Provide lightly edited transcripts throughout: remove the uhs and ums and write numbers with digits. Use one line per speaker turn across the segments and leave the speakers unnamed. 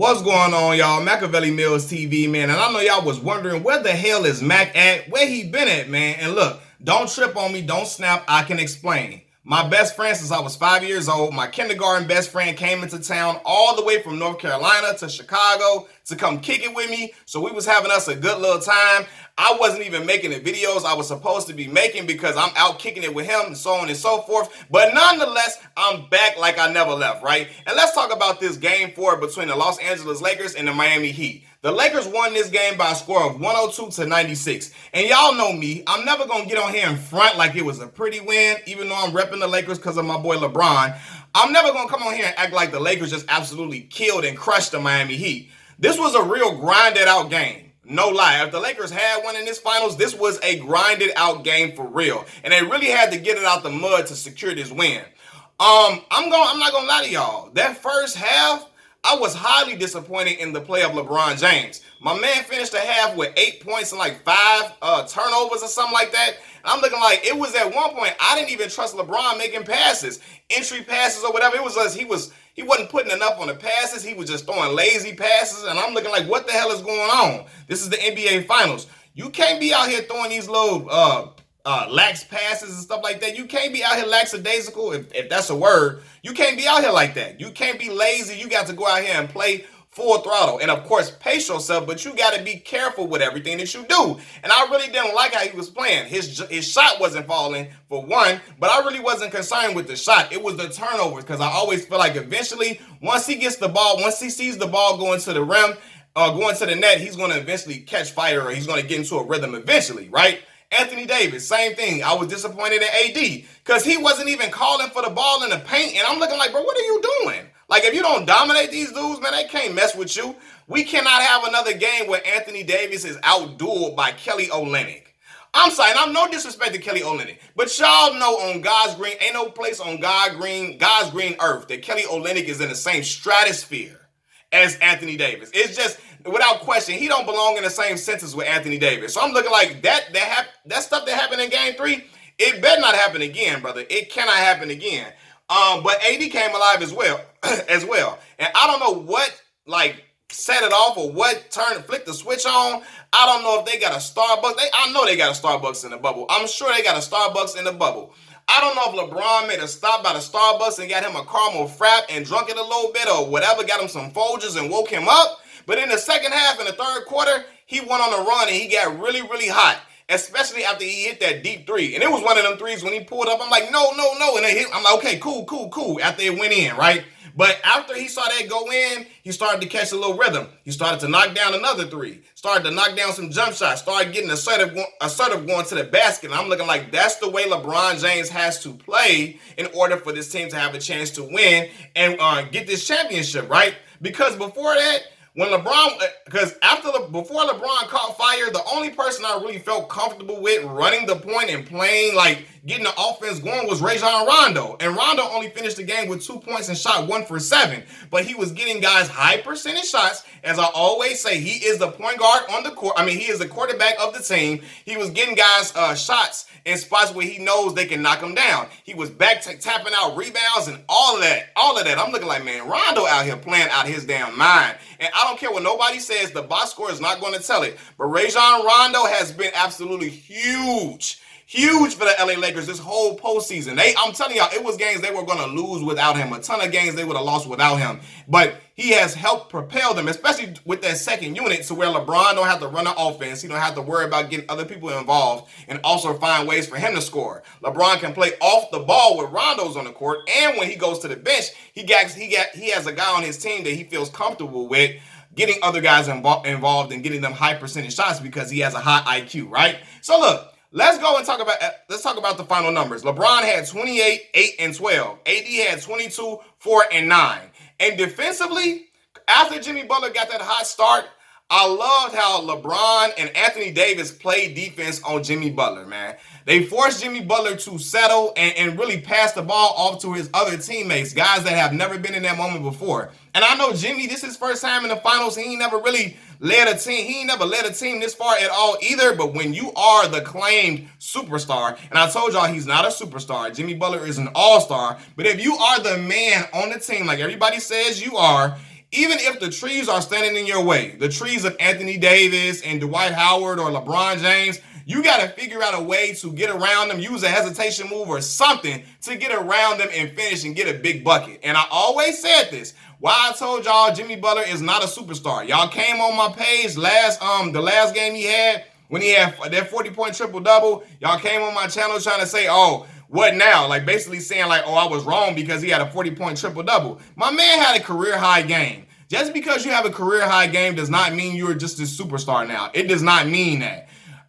What's going on, y'all? Machiavelli Mills TV, man. And I know y'all was wondering where the hell is Mac at? Where he been at, man? And look, don't trip on me, don't snap, I can explain. My best friend since I was 5 years old, my kindergarten best friend came into town all the way from North Carolina to Chicago to come kick it with me. So we was having us a good little time. I wasn't even making the videos I was supposed to be making because I'm out kicking it with him and so on and so forth. But nonetheless, I'm back like I never left, right? And let's talk about this game 4 between the Los Angeles Lakers and the Miami Heat. The Lakers won this game by a score of 102-96. And y'all know me, I'm never going to get on here in front like it was a pretty win, even though I'm repping the Lakers because of my boy LeBron. I'm never going to come on here and act like the Lakers just absolutely killed and crushed the Miami Heat. This was a real grinded out game. No lie. If the Lakers had one in this finals, this was a grinded out game for real. And they really had to get it out the mud to secure this win. I'm not going to lie to y'all. That first half, I was highly disappointed in the play of LeBron James. My man finished the half with 8 points and like 5 turnovers or something like that. And I'm looking like it was at one point, I didn't even trust LeBron making passes, entry passes or whatever. It was just, he wasn't putting enough on the passes. He was just throwing lazy passes. And I'm looking like, what the hell is going on? This is the NBA Finals. You can't be out here throwing these little lax passes and stuff like that. You can't be out here lackadaisical, if that's a word. You can't be out here like that. You can't be lazy. You got to go out here and play full throttle. And of course, pace yourself, but you got to be careful with everything that you do. And I really didn't like how he was playing. His shot wasn't falling, for one, but I really wasn't concerned with the shot. It was the turnovers, because I always feel like eventually, once he gets the ball, once he sees the ball going to the rim, going to the net, he's going to eventually catch fire, or he's going to get into a rhythm eventually, right? Anthony Davis, same thing. I was disappointed in AD because he wasn't even calling for the ball in the paint. And I'm looking like, bro, what are you doing? Like, if you don't dominate these dudes, man, they can't mess with you. We cannot have another game where Anthony Davis is outdueled by Kelly Olynyk. I'm sorry, I'm no disrespect to Kelly Olynyk, but y'all know on God's green, ain't no place on God's green earth that Kelly Olynyk is in the same stratosphere as Anthony Davis. It's just, without question, he don't belong in the same sentence with Anthony Davis. So I'm looking like that stuff that happened in Game 3, it better not happen again, brother. It cannot happen again. But AD came alive as well. And I don't know what, set it off or what flicked the switch on. I don't know if they got a Starbucks. I know they got a Starbucks in the bubble. I'm sure they got a Starbucks in the bubble. I don't know if LeBron made a stop by the Starbucks and got him a caramel frap and drunk it a little bit or whatever, got him some Folgers and woke him up. But in the second half, in the third quarter, he went on a run and he got really, really hot, especially after he hit that deep three. And it was one of them threes when he pulled up. I'm like, no. And they hit. I'm like, okay, cool. After it went in, right? But after he saw that go in, he started to catch a little rhythm. He started to knock down another three, started to knock down some jump shots, started getting assertive going to the basket. And I'm looking like that's the way LeBron James has to play in order for this team to have a chance to win and get this championship, right? Because before that, before LeBron caught fire, the only person I really felt comfortable with running the point and playing, getting the offense going was Rajon Rondo. And Rondo only finished the game with 2 points and shot 1 for 7. But he was getting guys high percentage shots. As I always say, he is the point guard on the court. He is the quarterback of the team. He was getting guys shots in spots where he knows they can knock him down. He was back tapping out rebounds and all of that. I'm looking like, man, Rondo out here playing out his damn mind. And I don't care what nobody says, the box score is not going to tell it. But Rajon Rondo has been absolutely huge for the LA Lakers this whole postseason. I'm telling y'all, it was games they were going to lose without him. A ton of games they would have lost without him. But he has helped propel them, especially with that second unit, to where LeBron don't have to run the offense. He don't have to worry about getting other people involved and also find ways for him to score. LeBron can play off the ball with Rondo's on the court, and when he goes to the bench, he has a guy on his team that he feels comfortable with getting other guys involved and getting them high percentage shots because he has a high IQ, right? So look, let's talk about the final numbers. LeBron had 28, 8, and 12. AD had 22, 4, and 9. And defensively, after Jimmy Butler got that hot start, I loved how LeBron and Anthony Davis played defense on Jimmy Butler, man. They forced Jimmy Butler to settle and really pass the ball off to his other teammates, guys that have never been in that moment before. And I know Jimmy, this is his first time in the finals. He ain't never really led a team. He ain't never led a team this far at all either. But when you are the claimed superstar, and I told y'all he's not a superstar. Jimmy Butler is an all-star. But if you are the man on the team, like everybody says you are, Even if the trees are standing in your way, the trees of Anthony Davis and Dwight Howard or LeBron James, you got to figure out a way to get around them, use a hesitation move or something to get around them and finish and get a big bucket. And I always said this. Why I told y'all Jimmy Butler is not a superstar. Y'all came on my page the last game he had when he had that 40-point triple-double. Y'all came on my channel trying to say, oh, what now? Like basically saying like, oh, I was wrong because he had a 40-point triple-double. My man had a career-high game. Just because you have a career-high game does not mean you're just a superstar now. It does not mean that.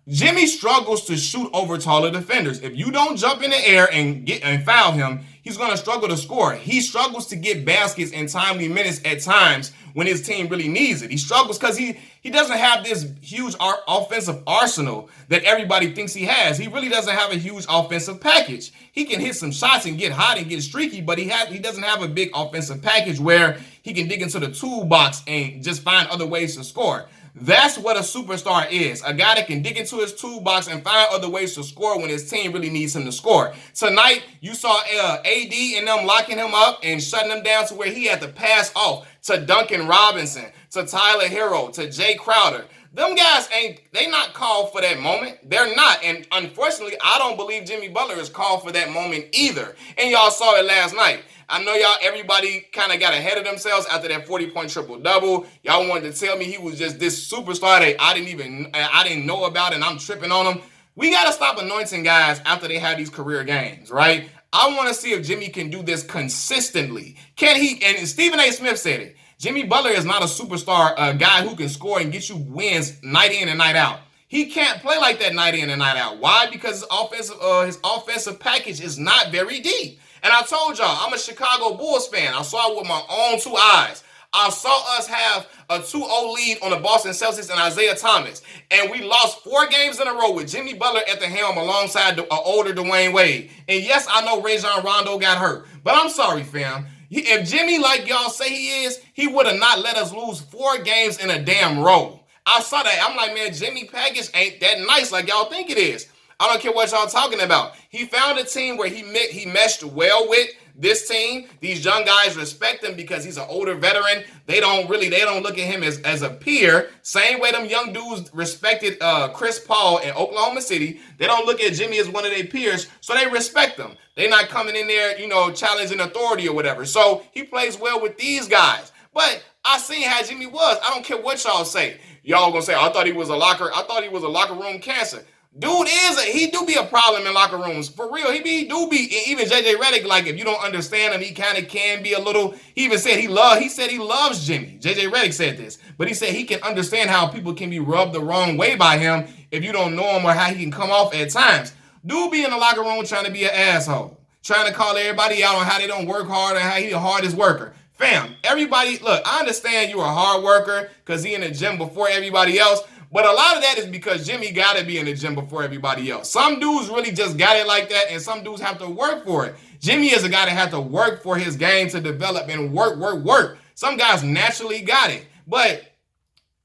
Jimmy struggles to shoot over taller defenders. If you don't jump in the air and foul him, he's going to struggle to score. He struggles to get baskets in timely minutes at times when his team really needs it. He struggles because he doesn't have this huge offensive arsenal that everybody thinks he has. He really doesn't have a huge offensive package. He can hit some shots and get hot and get streaky, but he doesn't have a big offensive package where he can dig into the toolbox and just find other ways to score. That's what a superstar is. A guy that can dig into his toolbox and find other ways to score when his team really needs him to score. Tonight, you saw AD and them locking him up and shutting him down to where he had to pass off to Duncan Robinson, to Tyler Hero, to Jay Crowder. Them guys they not called for that moment. They're not. And unfortunately, I don't believe Jimmy Butler is called for that moment either. And y'all saw it last night. I know everybody kind of got ahead of themselves after that 40-point triple-double. Y'all wanted to tell me he was just this superstar that I didn't know about and I'm tripping on him. We got to stop anointing guys after they have these career games, right? I want to see if Jimmy can do this consistently. Can he? And Stephen A. Smith said it. Jimmy Butler is not a superstar, a guy who can score and get you wins night in and night out. He can't play like that night in and night out. Why? Because his offensive package is not very deep. And I told y'all, I'm a Chicago Bulls fan. I saw it with my own two eyes. I saw us have a 2-0 lead on the Boston Celtics and Isaiah Thomas. And we lost 4 games in a row with Jimmy Butler at the helm alongside an older Dwayne Wade. And yes, I know Rajon Rondo got hurt. But I'm sorry, fam. If Jimmy, like y'all say he is, he would have not let us lose 4 games in a damn row. I saw that. I'm like, man, Jimmy package ain't that nice like y'all think it is. I don't care what y'all talking about. He found a team where he meshed well with this team. These young guys respect him because he's an older veteran. They don't look at him as a peer. Same way them young dudes respected Chris Paul in Oklahoma City. They don't look at Jimmy as one of their peers, so they respect him. They're not coming in there, challenging authority or whatever. So he plays well with these guys. But I seen how Jimmy was. I don't care what y'all say. Y'all gonna say, I thought he was a locker room cancer. Dude he do be a problem in locker rooms. For real, he do be. Even JJ Redick, like, if you don't understand him, he kind of can be a little. He even said he loves Jimmy. JJ Redick said this, but he said he can understand how people can be rubbed the wrong way by him if you don't know him or how he can come off at times. Dude be in the locker room trying to be an asshole, trying to call everybody out on how they don't work hard and how he the hardest worker. Fam, everybody, look, I understand you're a hard worker because he in the gym before everybody else. But a lot of that is because Jimmy got to be in the gym before everybody else. Some dudes really just got it like that, and some dudes have to work for it. Jimmy is a guy that had to work for his game to develop and work. Some guys naturally got it. But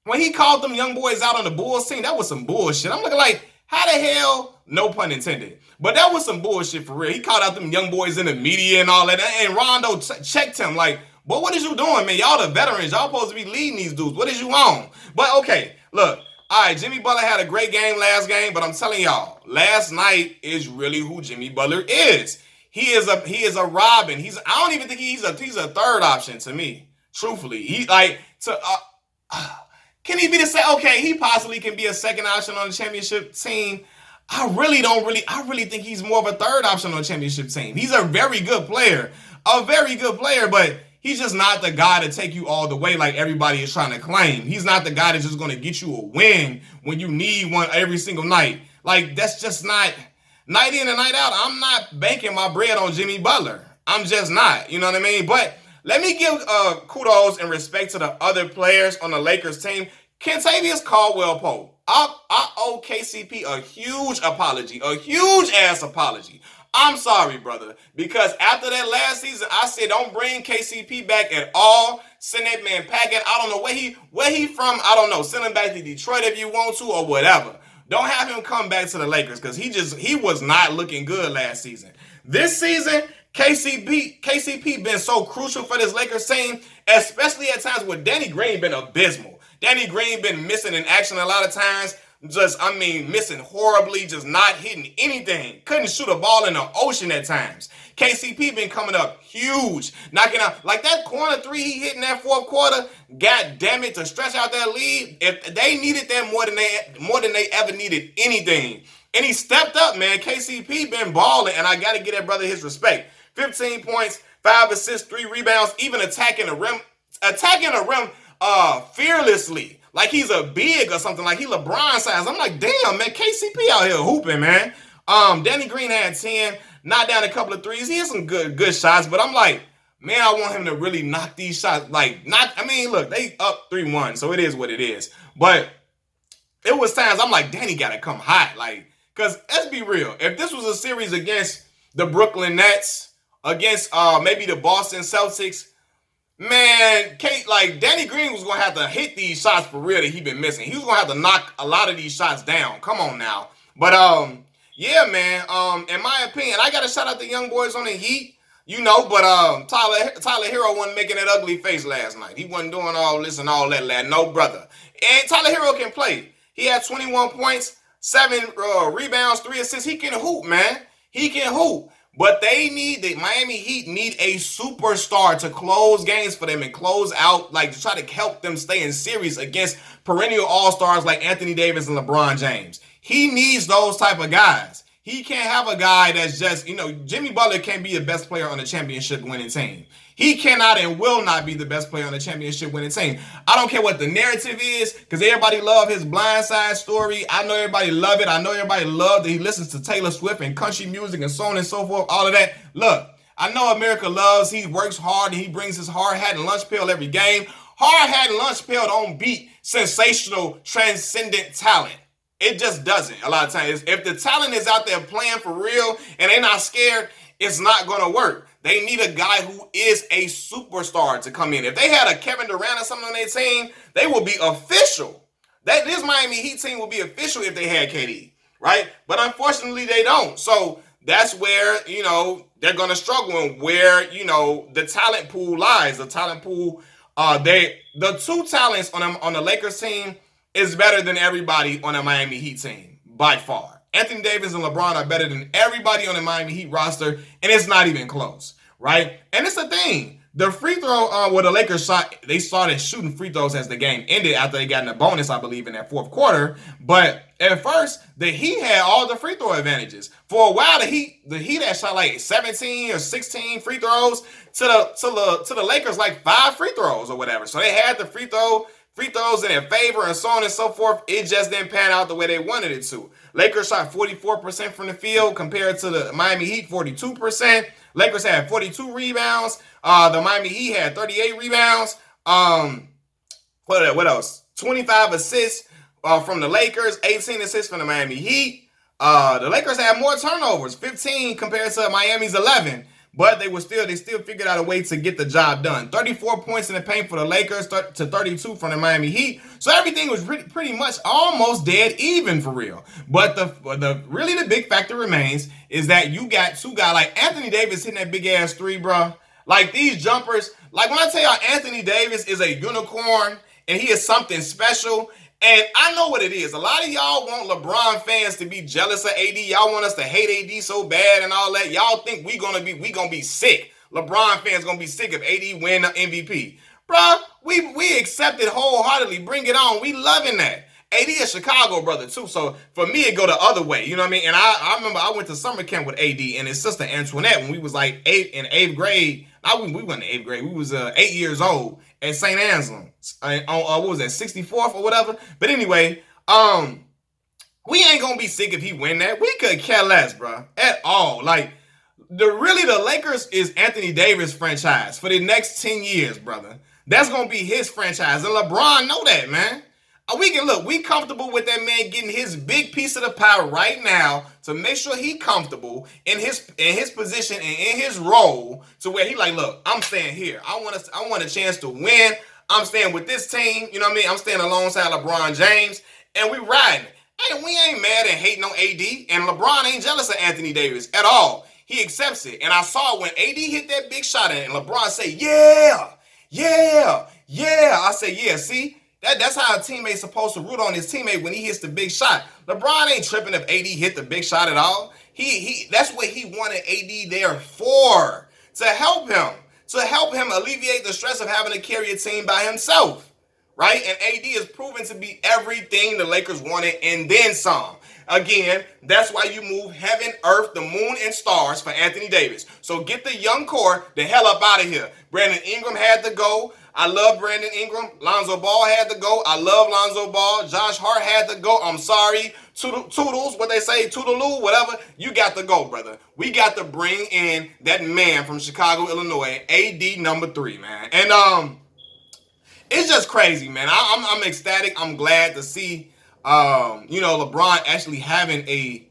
when he called them young boys out on the Bulls team, that was some bullshit. I'm looking like, how the hell? No pun intended. But that was some bullshit for real. He called out them young boys in the media and all that. And Rondo checked him like, but what is you doing, man? Y'all the veterans. Y'all supposed to be leading these dudes. What is you on? But okay, look. All right, Jimmy Butler had a great game last game, but I'm telling y'all, last night is really who Jimmy Butler is. He is a Robin. I don't even think he's a third option to me. Truthfully, can he be the second? Okay, he possibly can be a second option on the championship team. I really think he's more of a third option on the championship team. He's a very good player, but he's just not the guy to take you all the way like everybody is trying to claim. He's not the guy that's just going to get you a win when you need one every single night. Like, that's just not night in and night out. I'm not banking my bread on Jimmy Butler. I'm just not. You know what I mean? But let me give kudos and respect to the other players on the Lakers team. Kentavious Caldwell-Pope. I owe KCP a huge apology, a huge ass apology. I'm sorry, brother, because after that last season, I said don't bring KCP back at all. Send that man packing. I don't know where he from. I don't know. Send him back to Detroit if you want to or whatever. Don't have him come back to the Lakers because he was not looking good last season. This season, KCP been so crucial for this Lakers team, especially at times where Danny Green been abysmal. Danny Green been missing in action a lot of times. Missing horribly, just not hitting anything. Couldn't shoot a ball in the ocean at times. KCP been coming up huge, knocking out like that corner three he hit in that fourth quarter. God damn it, to stretch out that lead. If they needed that more than they ever needed anything, and he stepped up, man. KCP been balling, and I gotta give that brother his respect. 15 points, 5 assists, 3 rebounds, even attacking the rim fearlessly. Like he's a big or something, like he LeBron size. I'm like, damn, man, KCP out here hooping, man. Danny Green had 10, knocked down a couple of threes. He had some good shots, but I'm like, man, I want him to really knock these shots. Look, they up 3-1, so it is what it is. But it was times I'm like, Danny gotta come hot. Like, because let's be real. If this was a series against the Brooklyn Nets, against maybe the Boston Celtics, man, Danny Green was going to have to hit these shots for real that he been missing. He was going to have to knock a lot of these shots down. Come on now. But, yeah, man, in my opinion, I got to shout out the young boys on the Heat, but Tyler Hero wasn't making that ugly face last night. He wasn't doing all this and all that, lad. No, brother. And Tyler Hero can play. He had 21 points, 7 rebounds, 3 assists. He can hoop, man. He can hoop. But the Miami Heat need a superstar to close games for them and close out, to try to help them stay in series against perennial all-stars like Anthony Davis and LeBron James. He needs those type of guys. He can't have a guy that's just, Jimmy Butler can't be the best player on a championship winning team. He cannot and will not be the best player on a championship winning team. I don't care what the narrative is, because everybody love his blindside story. I know everybody love it. I know everybody love that he listens to Taylor Swift and country music and so on and so forth, all of that. Look, I know America loves, he works hard and he brings his hard hat and lunch pail every game. Hard hat and lunch pail don't beat sensational, transcendent talent. It just doesn't a lot of times. If the talent is out there playing for real and they're not scared, it's not going to work. They need a guy who is a superstar to come in. If they had a Kevin Durant or something on their team, they will be official. This Miami Heat team will be official if they had KD, right? But unfortunately, they don't. So that's where, they're going to struggle and where, the talent pool lies. The talent pool, the two talents on the Lakers team is better than everybody on the Miami Heat team, by far. Anthony Davis and LeBron are better than everybody on the Miami Heat roster, and it's not even close, right? And it's the thing. The free throw where the Lakers shot, they started shooting free throws as the game ended after they got in a bonus, I believe, in that fourth quarter. But at first, the Heat had all the free throw advantages. For a while, the Heat had shot like 17 or 16 free throws to the Lakers like 5 free throws or whatever. So they had the free throws in their favor and so on and so forth. It just didn't pan out the way they wanted it to. Lakers shot 44% from the field compared to the Miami Heat 42%. Lakers had 42 rebounds. The Miami Heat had 38 rebounds. What else? 25 assists from the Lakers, 18 assists from the Miami Heat. The Lakers had more turnovers, 15 compared to Miami's 11. But they still figured out a way to get the job done. 34 points in the paint for the Lakers to 32 from the Miami Heat. So everything was pretty much almost dead even for real. But the big factor remains is that you got two guys like Anthony Davis hitting that big ass three, bro. Like these jumpers, like when I tell y'all Anthony Davis is a unicorn and he is something special. And I know what it is. A lot of y'all want LeBron fans to be jealous of AD. Y'all want us to hate AD so bad and all that. Y'all think we gonna be sick. LeBron fans gonna be sick if AD win the MVP. Bruh, we accept it wholeheartedly. Bring it on. We loving that. AD is Chicago brother too. So for me, it go the other way. You know what I mean? And I remember I went to summer camp with AD and his sister Antoinette when we was like in eighth grade. We went in 8th grade. We was 8 years old at St. Anselm on what was that, 64th or whatever. But anyway, we ain't gonna be sick if he win that. We could care less, bro, at all. Like the Lakers is Anthony Davis franchise for the next 10 years, brother. That's gonna be his franchise, and LeBron know that, man. We comfortable with that man getting his big piece of the pie right now to make sure he comfortable in his position and in his role to where he like, look, I'm staying here. I want a chance to win. I'm staying with this team. You know what I mean? I'm staying alongside LeBron James, and we riding. Hey, we ain't mad and hating on AD, and LeBron ain't jealous of Anthony Davis at all. he accepts it. And I saw when AD hit that big shot and LeBron say, yeah, yeah, yeah. I say, yeah, see? That's how a teammate's supposed to root on his teammate when he hits the big shot. LeBron ain't tripping if AD hit the big shot at all. That's what he wanted AD there for, to help him alleviate the stress of having to carry a team by himself, right? And AD is proven to be everything the Lakers wanted and then some. Again, that's why you move heaven, earth, the moon, and stars for Anthony Davis. So get the young core the hell up out of here. Brandon Ingram had to go. I love Brandon Ingram. Lonzo Ball had to go. I love Lonzo Ball. Josh Hart had to go. I'm sorry. Toodles, what they say, Toodaloo, whatever. You got to go, brother. We got to bring in that man from Chicago, Illinois, AD number 3, man. And it's just crazy, man. I'm ecstatic. I'm glad to see LeBron actually having a,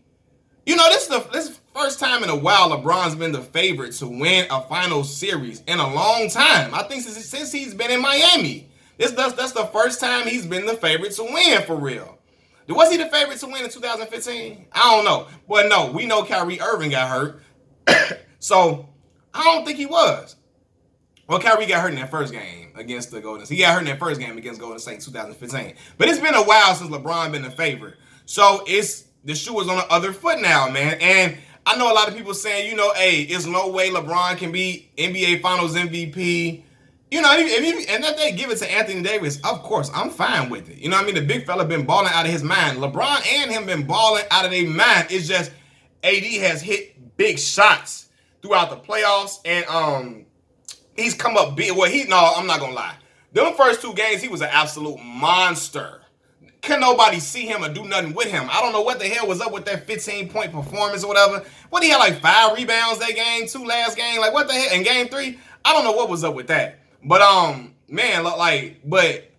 this is first time in a while LeBron's been the favorite to win a final series in a long time. I think since he's been in Miami. That's the first time he's been the favorite to win for real. Was he the favorite to win in 2015? I don't know. But no, we know Kyrie Irving got hurt. So I don't think he was. Well, Kyrie got hurt in that first game against the Golden State. He got hurt in that first game against Golden State in 2015. But it's been a while since LeBron been the favorite. So the shoe is on the other foot now, man. And I know a lot of people saying, hey, there's no way LeBron can be NBA Finals MVP. And if they give it to Anthony Davis, of course, I'm fine with it. The big fella been balling out of his mind. LeBron and him been balling out of their mind. It's just AD has hit big shots throughout the playoffs. And he's come up big. Well, I'm not going to lie. Them first 2 games, he was an absolute monster. Can nobody see him or do nothing with him? I don't know what the hell was up with that 15-point performance or whatever. What, he had like 5 rebounds that game, 2 last game? Like, what the hell? In game 3? I don't know what was up with that. But, man, but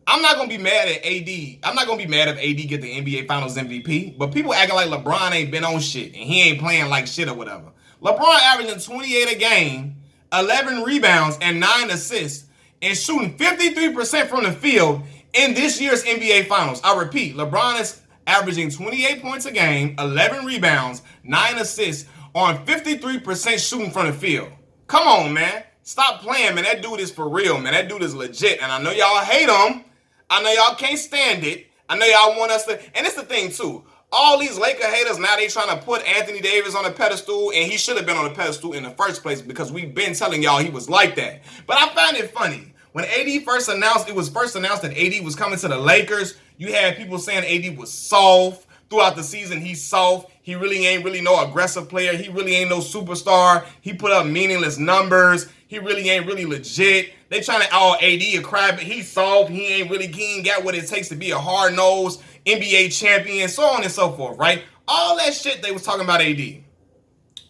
I'm not going to be mad at AD. I'm not going to be mad if AD get the NBA Finals MVP. But people acting like LeBron ain't been on shit and he ain't playing like shit or whatever. LeBron averaging 28 a game, 11 rebounds, and 9 assists, and shooting 53% from the field in this year's NBA Finals. I repeat, LeBron is averaging 28 points a game, 11 rebounds, 9 assists on 53% shooting from the field. Come on, man. Stop playing, man. That dude is for real, man. That dude is legit. And I know y'all hate him. I know y'all can't stand it. I know y'all want us to. And it's the thing, too. All these Laker haters, now they trying to put Anthony Davis on a pedestal, and he should have been on a pedestal in the first place because we've been telling y'all he was like that. But I find it funny. When AD first announced, it was first announced that AD was coming to the Lakers, you had people saying AD was soft. Throughout the season, he's soft. He really ain't no aggressive player. He really ain't no superstar. He put up meaningless numbers. He really ain't legit. They trying to, AD a cry, but he's soft. He ain't got what it takes to be a hard-nosed NBA champion, so on and so forth, right? All that shit they was talking about AD.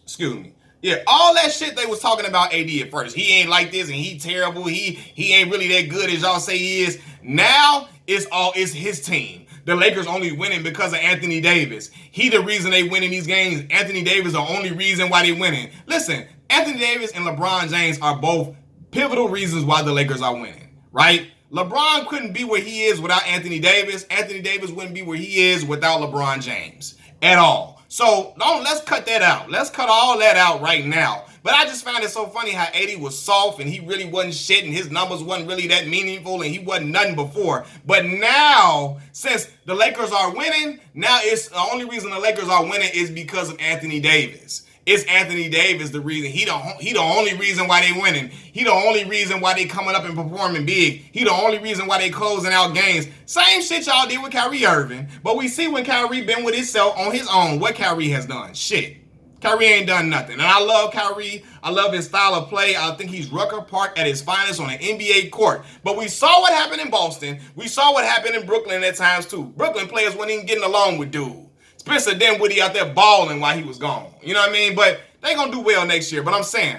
Excuse me. Yeah, all that shit they was talking about AD at first. He ain't like this and he terrible. He ain't really that good as y'all say he is. Now it's his team. The Lakers only winning because of Anthony Davis. He the reason they winning these games. Anthony Davis the only reason why they winning. Listen, Anthony Davis and LeBron James are both pivotal reasons why the Lakers are winning, right? LeBron couldn't be where he is without Anthony Davis. Anthony Davis wouldn't be where he is without LeBron James at all. So let's cut that out. Let's cut all that out right now. But I just found it so funny how AD was soft and he really wasn't shit and his numbers wasn't really that meaningful and he wasn't nothing before. But now, since the Lakers are winning, now it's the only reason the Lakers are winning is because of Anthony Davis. It's Anthony Davis the reason. He the only reason why they winning. He the only reason why they coming up and performing big. He the only reason why they closing out games. Same shit y'all did with Kyrie Irving. But we see when Kyrie been with himself on his own, what Kyrie has done. Shit. Kyrie ain't done nothing. And I love Kyrie. I love his style of play. I think he's Rucker Park at his finest on an NBA court. But we saw what happened in Boston. We saw what happened in Brooklyn at times too. Brooklyn players wasn't even getting along with dude. Spencer Dinwiddie out there balling while he was gone. You know what I mean? But they gonna do well next year. But I'm saying,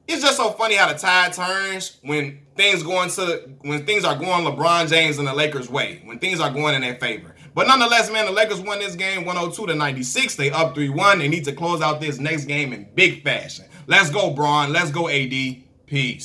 it's just so funny how the tide turns when things are going LeBron James and the Lakers' way. When things are going in their favor. But nonetheless, man, the Lakers won this game 102-96. They up 3-1. They need to close out this next game in big fashion. Let's go, Bron. Let's go, AD. Peace.